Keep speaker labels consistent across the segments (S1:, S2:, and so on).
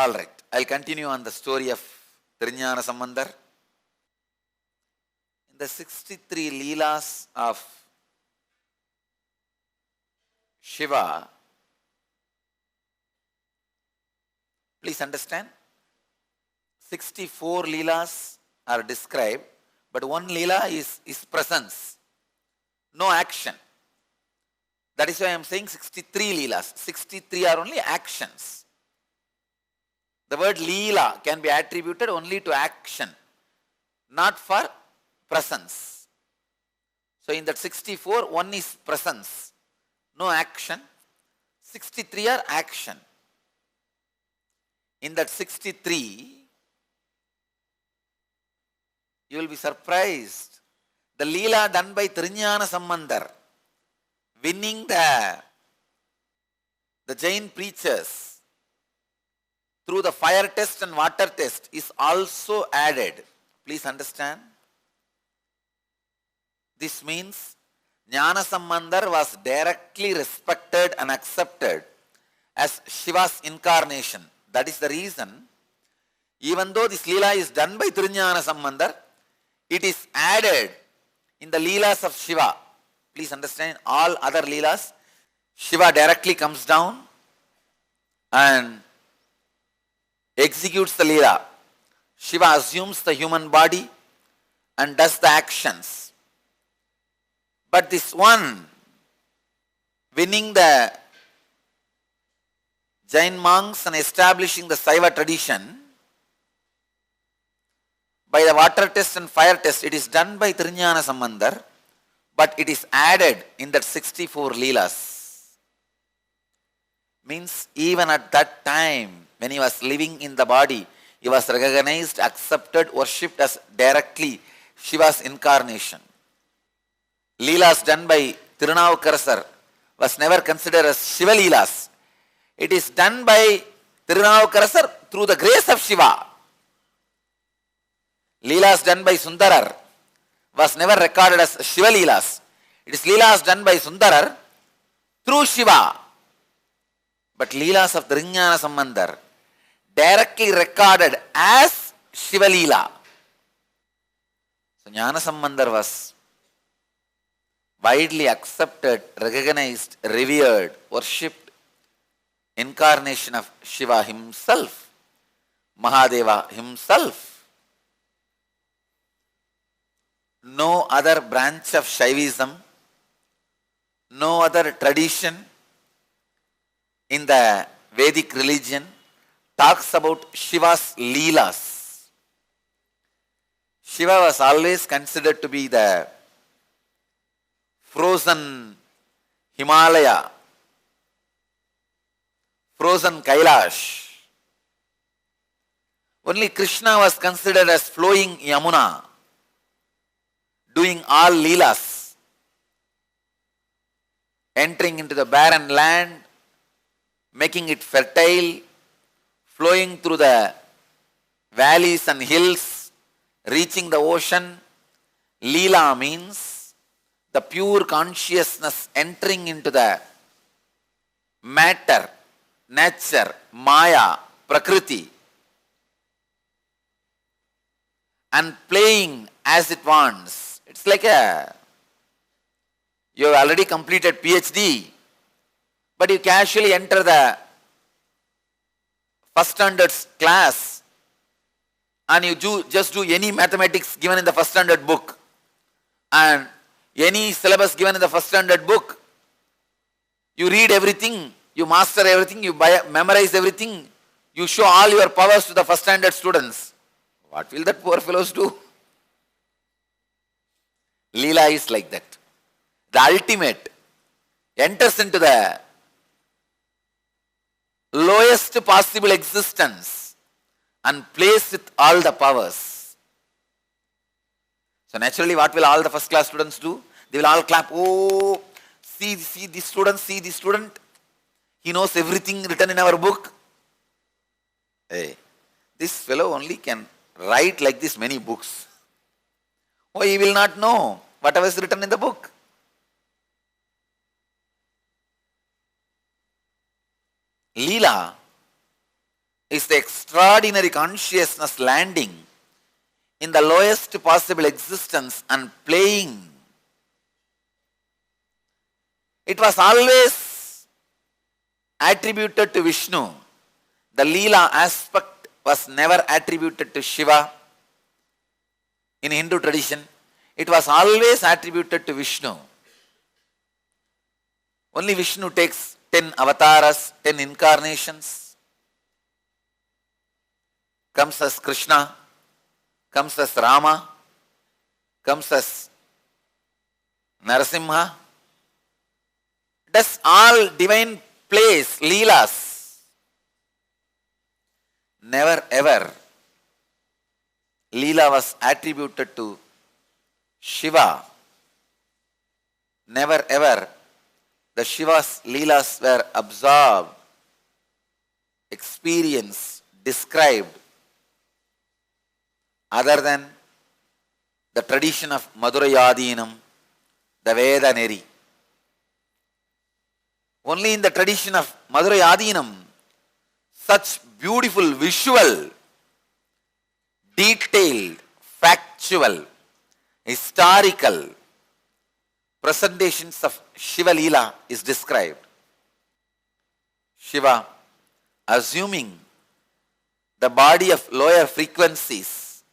S1: All right, I'll continue on the story of Tirunjana Sambandar. In the 63 Leelas of Shiva, please understand, 64 Leelas are described, but one Leela is presence, no action. That is why I am saying 63 Leelas. 63 are only actions. The word Leela can be attributed only to action, not for presence. So in that 64, one is presence, no action. 63 are action. In that 63, you will be surprised. The Leela done by Tirunjana Sambandar, winning the Jain preachers through the fire test and water test, is also added. Please understand. This means Jnana Sambandar was directly respected and accepted as Shiva's incarnation. That is the reason, even though this Leela is done by Tirunjana Sambandar, it is added in the Leelas of Shiva. Please understand, all other Leelas, Shiva directly comes down and executes the Leela. Shiva assumes the human body and does the actions. But this one, winning the Jain monks and establishing the Saiva tradition, by the water test and fire test, it is done by Tirunjana Sambandar, but it is added in that 64 Leelas. Means even at that time, when he was living in the body, he was recognized, accepted, worshipped as directly Shiva's incarnation. Leelas done by Tirunavukarasar was never considered as Shiva Leelas. It is done by Tirunavukarasar through the grace of Shiva. Leelas done by Sundarar was never recorded as Shiva Leelas. It is Leelas done by Sundarar through Shiva. But Leelas of Tirunjana Sambandar directly recorded as Shiva Leela. So Jnana Sambandar was widely accepted, recognized, revered, worshipped incarnation of Shiva himself, Mahadeva himself. No other branch of Shaivism, no other tradition in the Vedic religion talks about Shiva's Leelas. Shiva was always considered to be the frozen Himalaya, frozen Kailash. Only Krishna was considered as flowing Yamuna, doing all Leelas, entering into the barren land, making it fertile, flowing through the valleys and hills, reaching the ocean. Leela means the pure consciousness entering into the matter, nature, Maya, Prakriti, and playing as it wants. It's like you have already completed PhD, but you casually enter the first standards class and you just do any mathematics given in the first standard book and any syllabus given in the first standard book. You read everything, you master everything, you memorize everything, you show all your powers to the first standard students. What will that poor fellows do? Leela is like that. The ultimate enters into the lowest possible existence and plays with all the powers. So naturally, what will all the first class students do? They will all clap. Oh, see this student, see this student. He knows everything written in our book. Hey, this fellow only can write like this many books. Oh, he will not know whatever is written in the book. Leela is the extraordinary consciousness landing in the lowest possible existence and playing. It was always attributed to Vishnu. The Leela aspect was never attributed to Shiva. In Hindu tradition, it was always attributed to Vishnu. Only Vishnu takes 10 avatars, 10 incarnations, comes as Krishna, comes as Rama, comes as Narasimha, does all divine plays, Leelas. Never ever Leela was attributed to Shiva. Never ever the Shiva's Leelas were absorbed, experienced, described, other than the tradition of Madhurayadinam, the Veda Neri. Only in the tradition of Madhurayadinam, such beautiful visual, detailed, factual, historical presentations of Shiva Leela is described. Shiva, assuming the body of lower frequencies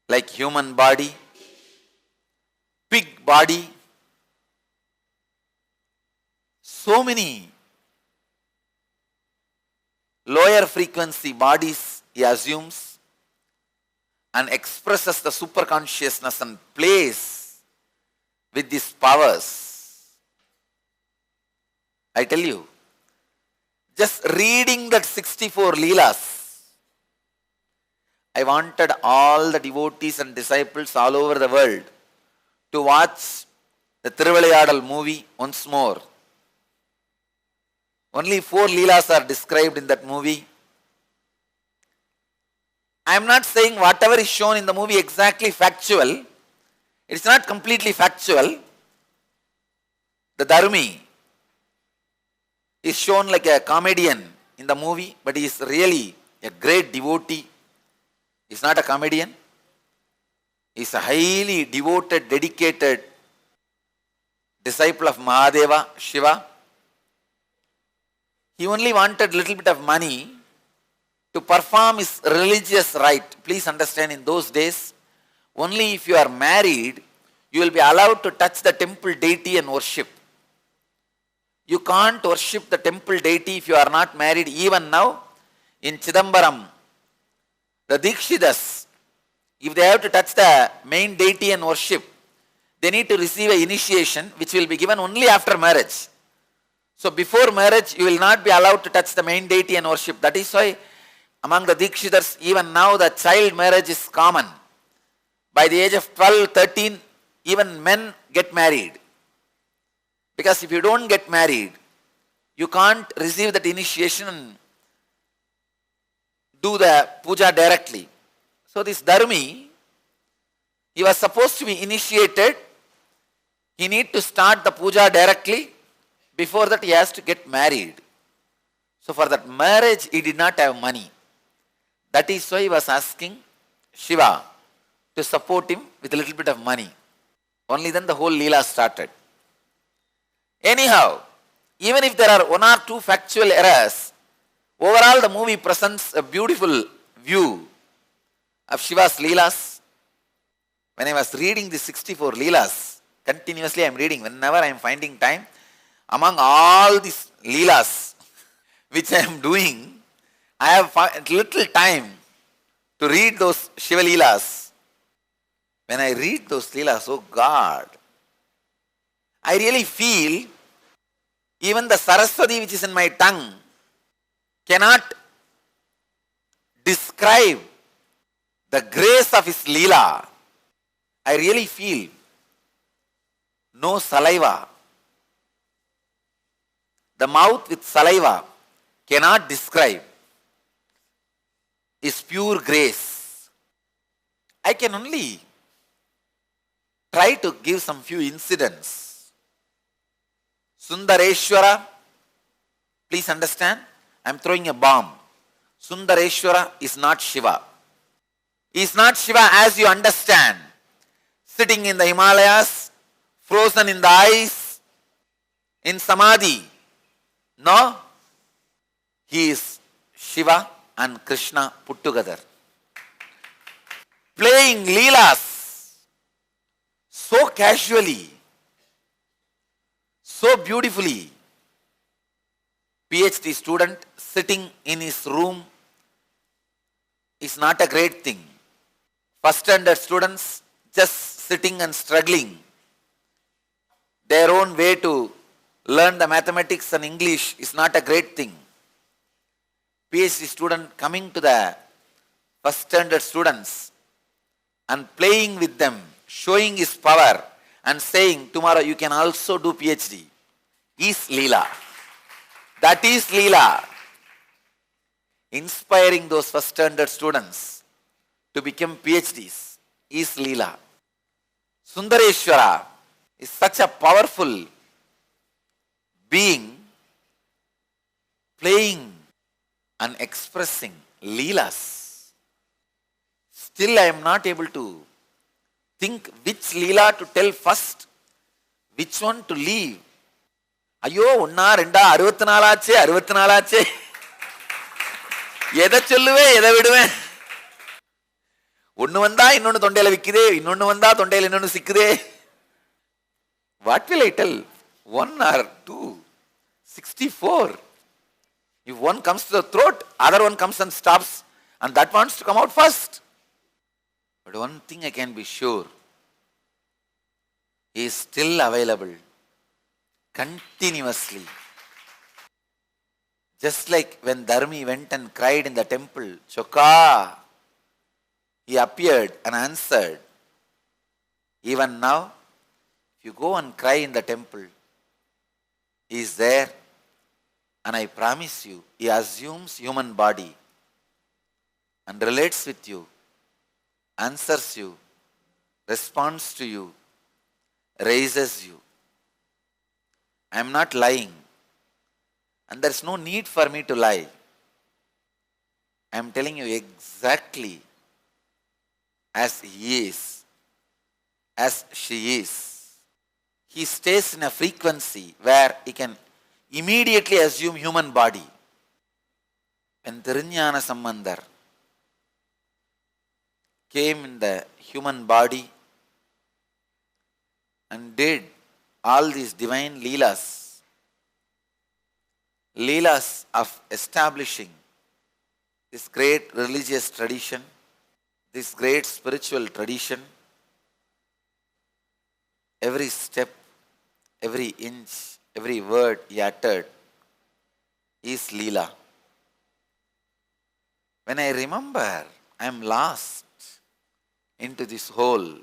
S1: like human body, pig body, so many lower frequency bodies he assumes and expresses the superconsciousness and plays with these powers. I tell you, just reading that 64 Leelas, I wanted all the devotees and disciples all over the world to watch the Thiruvilayadal movie once more. Only 4 Leelas are described in that movie. I am not saying whatever is shown in the movie exactly factual. It is not completely factual. The Dharmi is shown like a comedian in the movie, but he is really a great devotee. He is not a comedian. He is a highly devoted, dedicated disciple of Mahadeva, Shiva. He only wanted a little bit of money to perform his religious rite. Please understand, in those days, only if you are married, you will be allowed to touch the temple deity and worship. You can't worship the temple deity if you are not married. Even now, in Chidambaram, the Dikshitas, if they have to touch the main deity and worship, they need to receive an initiation which will be given only after marriage. So before marriage, you will not be allowed to touch the main deity and worship. That is why among the Dikshitas, even now the child marriage is common. By the age of 12, 13, even men get married. Because if you don't get married, you can't receive that initiation and do the puja directly. So this Dharmi, he was supposed to be initiated. He need to start the puja directly. Before that, he has to get married. So for that marriage, he did not have money. That is why he was asking Shiva to support him with a little bit of money. Only then the whole Leela started. Anyhow, even if there are 1 or 2 factual errors, overall the movie presents a beautiful view of Shiva's Leelas. When I was reading the 64 Leelas, continuously I am reading, whenever I am finding time, among all these Leelas which I am doing, I have little time to read those Shiva Leelas. When I read those Leelas, oh God, I really feel even the Saraswati which is in my tongue cannot describe the grace of his Leela. I really feel no saliva. The mouth with saliva cannot describe his pure grace. I can only try to give some few incidents. Sundareshwara, please understand, I am throwing a bomb. Sundareshwara is not Shiva. He is not Shiva as you understand. Sitting in the Himalayas, frozen in the ice, in Samadhi. No. He is Shiva and Krishna put together. Playing Leelas so casually, so beautifully. PhD student sitting in his room is not a great thing. First standard students just sitting and struggling their own way to learn the mathematics and English is not a great thing. PhD student coming to the first standard students and playing with them, showing his power and saying, tomorrow you can also do PhD, is Leela. That is Leela. Inspiring those first standard students to become PhDs is Leela. Sundareshwara is such a powerful being playing and expressing Leelas. Still I am not able to think which Leela to tell first, which one to leave. ஐயோ ஒன்னா ரெண்டா 64 எதை சொல்லுவேன் எதை விடுவேன் ஒன்னு வந்தா இன்னொன்னு தொண்டையில விக்குதே இன்னொன்னு வந்தா தொண்டையில இன்னொன்னு சிக்குதே what will I tell 1 or 2 64 if one comes to the throat other one comes and stops and that wants to come out first but one thing I can be sure he is still available continuously. Just like when Dharmi went and cried in the temple, Choka, he appeared and answered. Even now, if you go and cry in the temple, he is there and I promise you, he assumes human body and relates with you, answers you, responds to you, raises you. I am not lying. And there is no need for me to lie. I am telling you exactly as he is, as she is. He stays in a frequency where he can immediately assume human body. When Thiruñāna Sambandar came in the human body and did all these divine Leelas, Leelas of establishing this great religious tradition, this great spiritual tradition, every step, every inch, every word he uttered is Leela. When I remember, I am lost into this whole.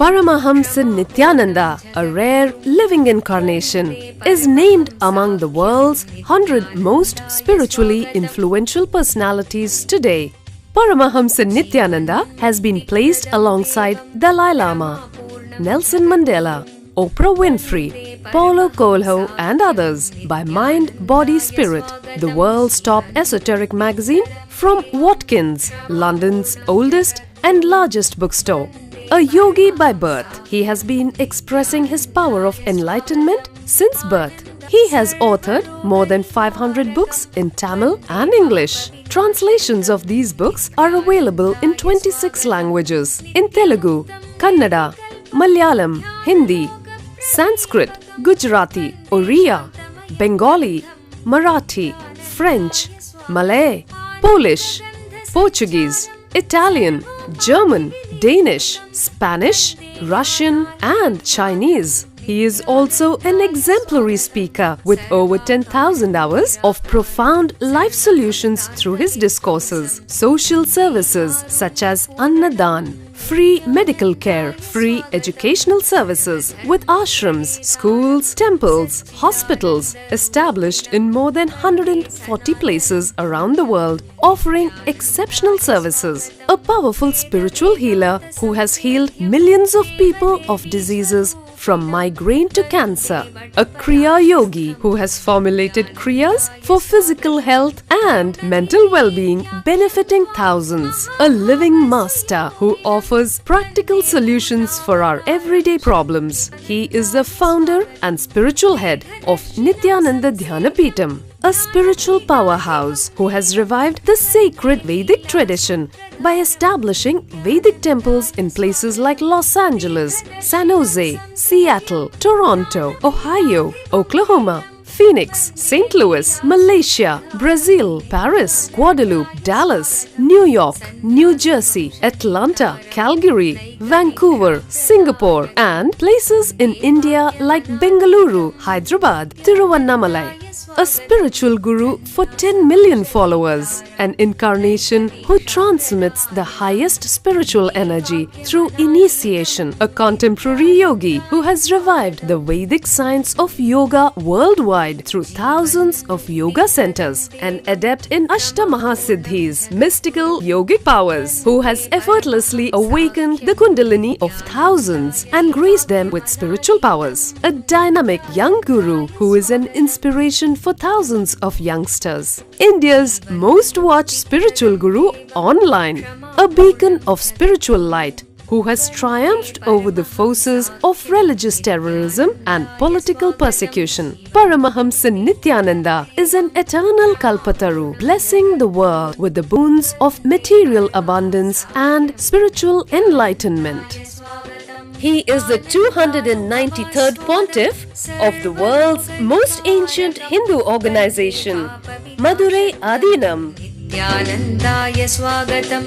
S2: Paramahamsa Nityananda, a rare living incarnation, is named among the world's 100 most spiritually influential personalities today. Paramahamsa Nityananda has been placed alongside Dalai Lama, Nelson Mandela, Oprah Winfrey, Paulo Coelho and others by Mind, Body, Spirit, the world's top esoteric magazine from Watkins, London's oldest and largest bookstore. A yogi by birth, he has been expressing his power of enlightenment since birth. He has authored more than 500 books in Tamil and English. Translations of these books are available in 26 languages in Telugu, Kannada, Malayalam, Hindi, Sanskrit, Gujarati, Oriya, Bengali, Marathi, French, Malay, Polish, Portuguese, Italian, German, Danish, Spanish, Russian and Chinese. He is also an exemplary speaker with over 10,000 hours of profound life solutions through his discourses. Social services such as Annadan, free medical care, free educational services with ashrams, schools, temples, hospitals established in more than 140 places around the world, offering exceptional services. A powerful spiritual healer who has healed millions of people of diseases from migraine to cancer. A Kriya Yogi who has formulated Kriyas for physical health and mental well-being, benefiting thousands. A living master who offers practical solutions for our everyday problems. He is the founder and spiritual head of Nityananda Dhyanapeetham, a spiritual powerhouse who has revived the sacred Vedic tradition by establishing Vedic temples in places like Los Angeles, San Jose, Seattle, Toronto, Ohio, Oklahoma, Phoenix, St. Louis, Malaysia, Brazil, Paris, Guadeloupe, Dallas, New York, New Jersey, Atlanta, Calgary, Vancouver, Singapore, and places in India like Bengaluru, Hyderabad, Tiruvannamalai. A spiritual guru for 10 million followers, an incarnation who transmits the highest spiritual energy through initiation, a contemporary yogi who has revived the Vedic science of yoga worldwide through thousands of yoga centers, an adept in Ashtamahasiddhis, mystical yogic powers, who has effortlessly awakened the Kundalini of thousands and graced them with spiritual powers, a dynamic young guru who is an inspiration for thousands of youngsters, India's most watched spiritual guru online, a beacon of spiritual light who has triumphed over the forces of religious terrorism and political persecution. Paramahamsa Nityananda is an eternal Kalpataru, blessing the world with the boons of material abundance and spiritual enlightenment. He is the 293rd pontiff of the world's most ancient Hindu organization, Madurai Adinam.
S3: Nityanandaya swagatam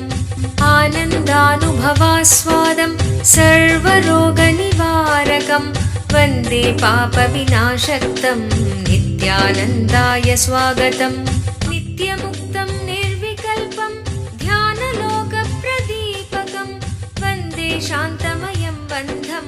S3: Anandanubhavaswadam Sarvaroga nivarakam Vande papa vinashaktam Nityanandaya swagatam Nityamuktam nirvikalpam Dhyanaloka pradipakam Vande shantamayam bandham